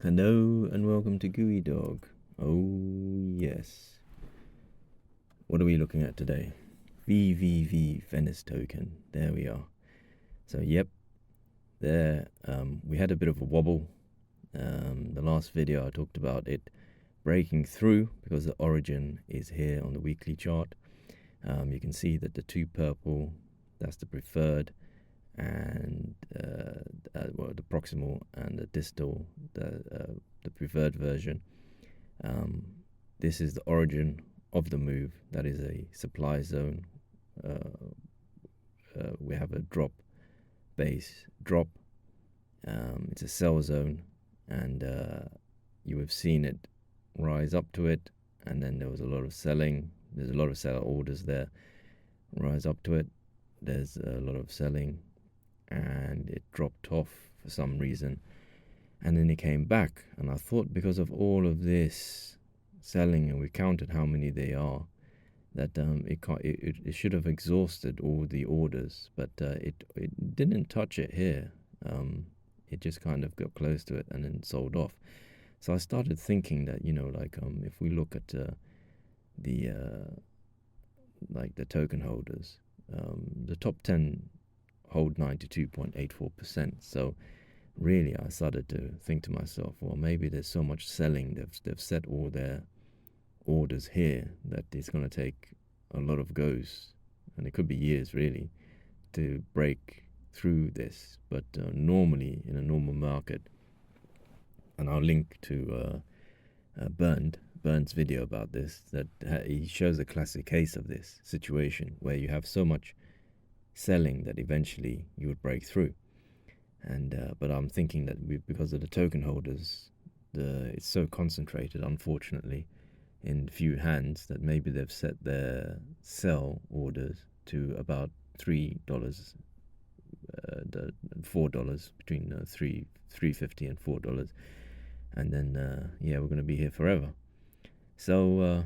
Hello and welcome to GUI.Dog. Oh yes. What are we looking at today? VVV Venice Token. There we are. So yep, there we had a bit of a wobble. The last video I talked about it breaking through because the origin is here on the weekly chart. You can see that the two purple, that's the preferred, and the proximal and the distal, the preferred version. This is the origin of the move. That is a supply zone. We have a drop, base, drop. It's a sell zone, and you have seen it rise up to it, and then there was a lot of selling. There's a lot of seller orders there. Rise up to it. There's a lot of selling, and it dropped off for some reason, and then it came back. And I thought because of all of this selling, and we counted how many they are, that it should have exhausted all the orders, but it didn't touch it here. It just kind of got close to it and then sold off. So I started thinking that, if we look at the token holders, the top 10 hold 92.84%. So really I started to think to myself, well, maybe there's so much selling, they've set all their orders here that it's going to take a lot of goes, and it could be years really, to break through this. But normally in a normal market, and I'll link to Burn's video about this, that he shows a classic case of this situation where you have so much selling that eventually you would break through. And but I'm thinking that because of the token holders, it's so concentrated, unfortunately, in few hands, that maybe they've set their sell orders to about $3, $4, between $3.50 and $4, and then we're going to be here forever. So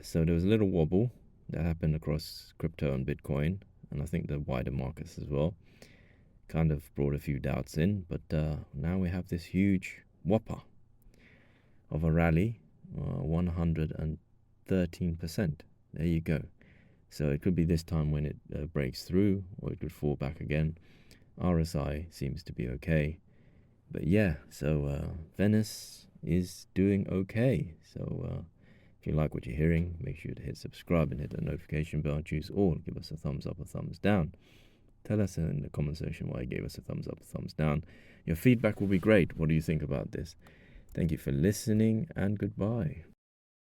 so there was a little wobble that happened across crypto and Bitcoin, and I think the wider markets as well. Kind of brought a few doubts in, but now we have this huge whopper of a rally, 113%. There you go. So it could be this time when it breaks through, or it could fall back again. RSI seems to be okay, but so Venice is doing okay. So if you like what you're hearing, make sure to hit subscribe and hit the notification bell. Choose all. Give us a thumbs up or thumbs down. Tell us in the comment section why you gave us a thumbs up or thumbs down. Your feedback will be great. What do you think about this? Thank you for listening, and goodbye.